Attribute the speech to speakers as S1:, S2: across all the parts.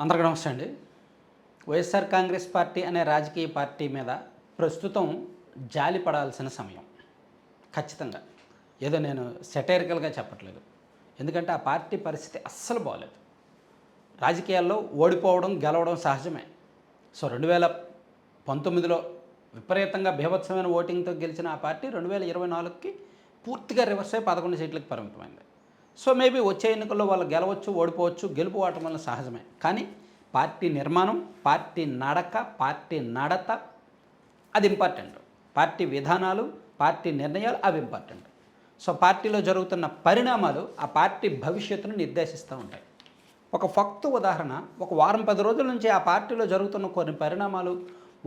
S1: అందరికీ నమస్తే అండి. వైఎస్ఆర్ కాంగ్రెస్ పార్టీ అనే రాజకీయ పార్టీ మీద ప్రస్తుతం జాలి పడాల్సిన సమయం. ఖచ్చితంగా. ఏదో నేను సెటైరికల్గా చెప్పట్లేదు. ఎందుకంటే ఆ పార్టీ పరిస్థితి అస్సలు బాగోలేదు. రాజకీయాల్లో ఓడిపోవడం, గెలవడం సహజమే. సో 2019లో విపరీతంగా బీభత్సమైన ఓటింగ్తో గెలిచిన ఆ పార్టీ 2024కి పూర్తిగా రివర్స్ అయ్యి 11 సీట్లకు పరిమితమైంది. సో మేబీ వచ్చే ఎన్నికల్లో వాళ్ళు గెలవచ్చు, ఓడిపోవచ్చు. గెలుపు ఓటములను సహజమే. కానీ పార్టీ నిర్మాణం, పార్టీ నడక, పార్టీ నడత అది ఇంపార్టెంట్. పార్టీ విధానాలు, పార్టీ నిర్ణయాలు అవి ఇంపార్టెంట్. సో పార్టీలో జరుగుతున్న పరిణామాలు ఆ పార్టీ భవిష్యత్తును నిర్దేశిస్తూ ఉంటాయి. ఒక ఫక్తు ఉదాహరణ, ఒక వారం 10 రోజుల నుంచి ఆ పార్టీలో జరుగుతున్న కొన్ని పరిణామాలు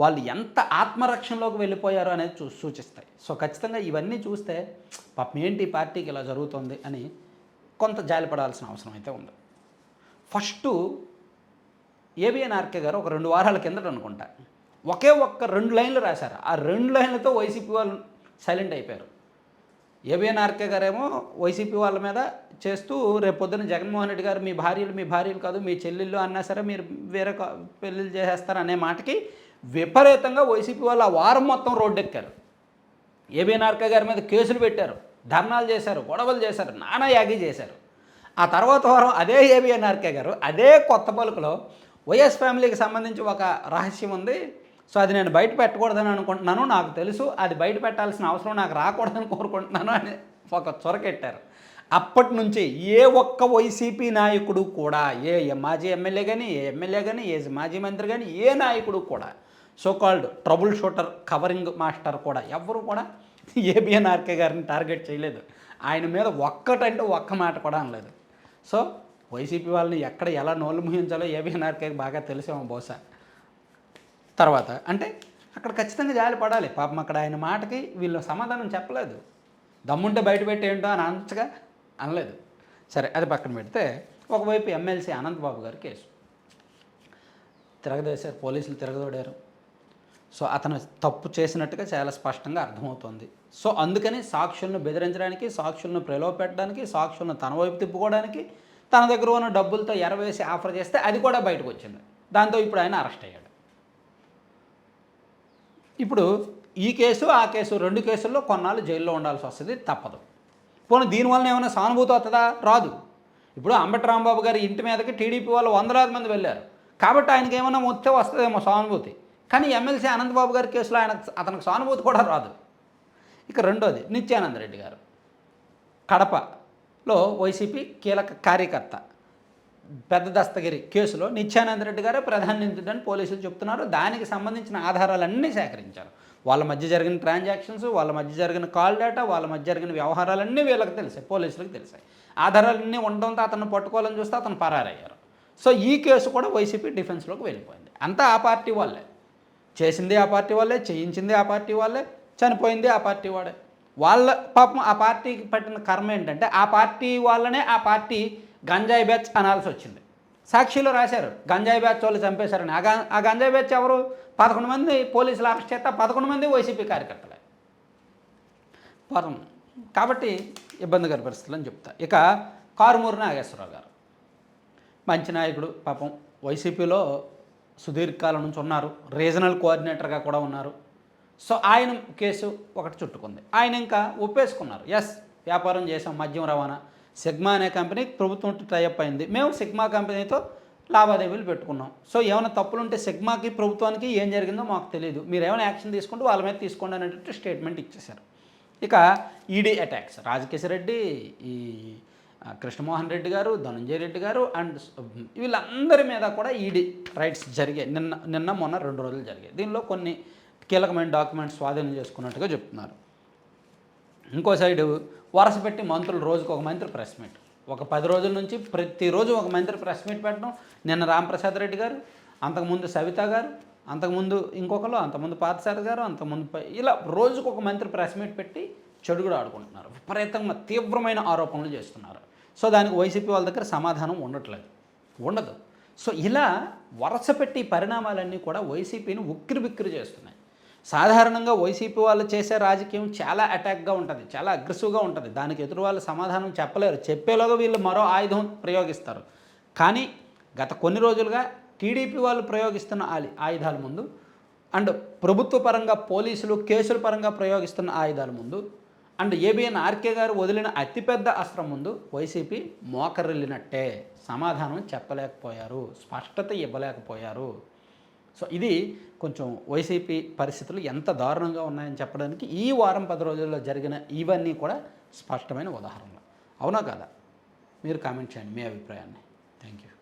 S1: వాళ్ళు ఎంత ఆత్మరక్షణలోకి వెళ్ళిపోయారో అనేది సూచిస్తాయి. సో ఖచ్చితంగా ఇవన్నీ చూస్తే పాపం ఏంటి ఈ పార్టీకి ఇలా జరుగుతుంది అని కొంత జాలిపడాల్సిన అవసరం అయితే ఉంది. ఫస్టు ఏబిఎన్ ఆర్కే గారు ఒక 2 వారాల కిందట అనుకుంటా ఒకే ఒక్క 2 లైన్లు రాశారు. ఆ 2 లైన్లతో వైసీపీ వాళ్ళు సైలెంట్ అయిపోయారు. ఏబిఎన్ ఆర్కే గారేమో వైసీపీ వాళ్ళ మీద చేస్తూ రేపు పొద్దున్న జగన్మోహన్ రెడ్డి గారు మీ భార్యలు కాదు మీ చెల్లెళ్ళు అన్నా సరే మీరు వేరే పెళ్ళిళ్ళు చేసేస్తారు అనే మాటకి విపరీతంగా వైసీపీ వాళ్ళు ఆ వారం మొత్తం రోడ్డెక్కారు. ఏబిఎన్ ఆర్కే గారి మీద కేసులు పెట్టారు, ధర్నాలు చేశారు, గొడవలు చేశారు, నానా యాగి చేశారు. ఆ తర్వాత వారం అదే ఏబిఎన్ ఆర్కే గారు అదే కొత్త పలుకులో వైఎస్ ఫ్యామిలీకి సంబంధించి ఒక రహస్యం ఉంది, సో అది నేను బయట పెట్టకూడదని అనుకుంటున్నాను, నాకు తెలుసు అది బయట పెట్టాల్సిన అవసరం నాకు రాకూడదని కోరుకుంటున్నాను అని ఒక చొరకెట్టారు. అప్పటి నుంచి ఏ ఒక్క వైసీపీ నాయకుడు కూడా, ఏ మాజీ ఎమ్మెల్యే కానీ, ఏ ఎమ్మెల్యే కానీ, ఏ మాజీ మంత్రి కానీ, ఏ నాయకుడు కూడా, so called trouble shooter covering master కూడా ఎవ్వరూ కూడా ఏబిఎన్ ఆర్కే గారిని టార్గెట్ చేయలేదు. ఆయన మీద ఒక్కటంటే ఒక్క మాట కూడా అనలేదు. సో వైసీపీ వాళ్ళని ఎక్కడ ఎలా నోళ్ళు ముహించాలో ఏబిఎన్ ఆర్కేకి బాగా తెలిసేమో బహుశా. తర్వాత అంటే అక్కడ ఖచ్చితంగా జాలి పడాలి. పాపం అక్కడ ఆయన మాటకి వీళ్ళు సమాధానం చెప్పలేదు. దమ్ముంటే బయట పెట్టేంటో అని అనొచ్చుగా, అనలేదు. సరే అది పక్కన పెడితే ఒకవైపు ఎమ్మెల్సీ అనంతబాబు గారి కేసు తిరగదేశారు, పోలీసులు తిరగదోడారు. సో అతను తప్పు చేసినట్టుగా చాలా స్పష్టంగా అర్థమవుతుంది. సో అందుకని సాక్షులను బెదిరించడానికి, సాక్షులను ప్రలోభపెట్టడానికి, సాక్షులను తన వైపు తిప్పుకోవడానికి తన దగ్గర ఉన్న డబ్బులతో ఎరవేసి ఆఫర్ చేస్తే అది కూడా బయటకు వచ్చింది. దాంతో ఇప్పుడు ఆయన అరెస్ట్ అయ్యాడు. ఇప్పుడు ఈ కేసు ఆ కేసు 2 కేసుల్లో కొన్నాళ్ళు జైల్లో ఉండాల్సి వస్తుంది, తప్పదు. పోనీ దీనివల్ల ఏమైనా సానుభూతి వస్తుందా? రాదు. ఇప్పుడు అంబటి రాంబాబు గారి ఇంటి మీదకి టీడీపీ వాళ్ళు 100,000 మంది వెళ్ళారు కాబట్టి ఆయనకి ఏమైనా వస్తే వస్తుందేమో సానుభూతి. కానీ ఎమ్మెల్సీ అనంతబాబు గారి కేసులో అతనికి సానుభూతి కూడా రాదు. ఇక రెండోది నిత్యానంద రెడ్డి గారు కడపలో వైసీపీ కీలక కార్యకర్త పెద్ద దస్తగిరి కేసులో నిత్యానంద రెడ్డి గారే ప్రధాన నిందితుడని పోలీసులు చెప్తున్నారు. దానికి సంబంధించిన ఆధారాలన్నీ సేకరించారు. వాళ్ళ మధ్య జరిగిన ట్రాన్సాక్షన్స్, వాళ్ళ మధ్య జరిగిన కాల్ డేటా, వాళ్ళ మధ్య జరిగిన వ్యవహారాలన్నీ వీళ్ళకి తెలిసాయి, పోలీసులకు తెలిసాయి. ఆధారాలన్నీ ఉండడంతో అతను పట్టుకోవాలని చూస్తే అతను పరారయ్యారు. సో ఈ కేసు కూడా వైసీపీ డిఫెన్స్లోకి వెళ్ళిపోయింది. అంతా ఆ పార్టీ వాళ్ళే, చేసింది ఆ పార్టీ వాళ్ళే, చేయించింది ఆ పార్టీ వాళ్ళే, చనిపోయింది ఆ పార్టీ వాడే. వాళ్ళ పాపం ఆ పార్టీకి పట్టిన కర్మ ఏంటంటే ఆ పార్టీ వాళ్ళనే ఆ పార్టీ గంజాయి బ్యాచ్ అనాల్సి వచ్చింది. సాక్షిలో రాశారు గంజాయి బ్యాచ్ వాళ్ళు చంపేశారని. ఆ గంజాయి బ్యాచ్ ఎవరు? 11 మంది పోలీసులు అరెస్ట్ చేస్తే 11 మంది వైసీపీ కార్యకర్తలే. పాపం కాబట్టి ఇబ్బందికర పరిస్థితులు అని చెప్తా. ఇక కారుమూరి నాగేశ్వరరావు గారు మంచి నాయకుడు, పాపం వైసీపీలో సుదీర్ఘకాలం నుంచి ఉన్నారు, రీజనల్ కోఆర్డినేటర్గా కూడా ఉన్నారు. సో ఆయన కేసు ఒకటి చుట్టుకుంది. ఆయన ఇంకా ఒప్పేసుకున్నారు, ఎస్ వ్యాపారం చేసాం, మద్యం రవాణా, సిగ్మా అనే కంపెనీ ప్రభుత్వం టైఅప్ అయింది, మేము సిగ్మా కంపెనీతో లావాదేవీలు పెట్టుకున్నాం. సో ఏమైనా తప్పులు ఉంటే సిగ్మాకి ప్రభుత్వానికి ఏం జరిగిందో మాకు తెలియదు, మీరు ఏమైనా యాక్షన్ తీసుకుంటూ వాళ్ళ మీద తీసుకోండి అనేటట్టు స్టేట్మెంట్ ఇచ్చేశారు. ఇక ఈడీ అటాక్స్, రాజకేశ్వర రెడ్డి, ఈ కృష్ణమోహన్ రెడ్డి గారు, ధనంజయ రెడ్డి గారు అండ్ వీళ్ళందరి మీద కూడా ఈడీ రైట్స్ జరిగాయి. నిన్న మొన్న 2 రోజులు జరిగాయి. దీనిలో కొన్ని కీలకమైన డాక్యుమెంట్స్ స్వాధీనం చేసుకున్నట్టుగా చెప్తున్నారు. ఇంకో సైడు వరుస పెట్టి మంత్రులు రోజుకు ఒక మంత్రి ప్రెస్ మీట్, ఒక 10 రోజుల నుంచి ప్రతిరోజు ఒక మంత్రి ప్రెస్ మీట్ పెట్టడం. నిన్న రాంప్రసాద్ రెడ్డి గారు, అంతకుముందు సవిత గారు, అంతకుముందు ఇంకొకరు, అంతకుముందు పార్థసారథి గారు, అంతకుముందు ఇలా రోజుకు ఒక మంత్రి ప్రెస్ మీట్ పెట్టి చెడుగుడు ఆడుకుంటున్నారు. విపరీతంగా తీవ్రమైన ఆరోపణలు చేస్తున్నారు. సో దానికి వైసీపీ వాళ్ళ దగ్గర సమాధానం ఉండదు. సో ఇలా వరుస పెట్టి పరిణామాలన్నీ కూడా వైసీపీని ఉక్కిరిబిక్కిరి చేస్తున్నాయి. సాధారణంగా వైసీపీ వాళ్ళు చేసే రాజకీయం చాలా అటాక్గా ఉంటుంది, చాలా అగ్రెసివ్గా ఉంటుంది. దానికి ఎదురు వాళ్ళు సమాధానం చెప్పలేరు, చెప్పేలాగా వీళ్ళు మరో ఆయుధం ప్రయోగిస్తారు. కానీ గత కొన్ని రోజులుగా టీడీపీ వాళ్ళు ప్రయోగిస్తున్న ఆయుధాల ముందు అండ్ ప్రభుత్వ పరంగా పోలీసులు కేసుల పరంగా ప్రయోగిస్తున్న ఆయుధాల ముందు అండ్ ఏబిఎన్ ఆర్కే గారు వదిలిన అతిపెద్ద అస్త్రం ముందు వైసీపీ మోకరిల్లినట్టే, సమాధానం చెప్పలేకపోయారు, స్పష్టత ఇవ్వలేకపోయారు. సో ఇది కొంచెం వైసీపీ పరిస్థితులు ఎంత దారుణంగా ఉన్నాయని చెప్పడానికి ఈ వారం 10 రోజుల్లో జరిగిన ఇవన్నీ కూడా స్పష్టమైన ఉదాహరణలు. అవునా కాదా? మీరు కామెంట్ చేయండి మీ అభిప్రాయాన్ని. Thank you.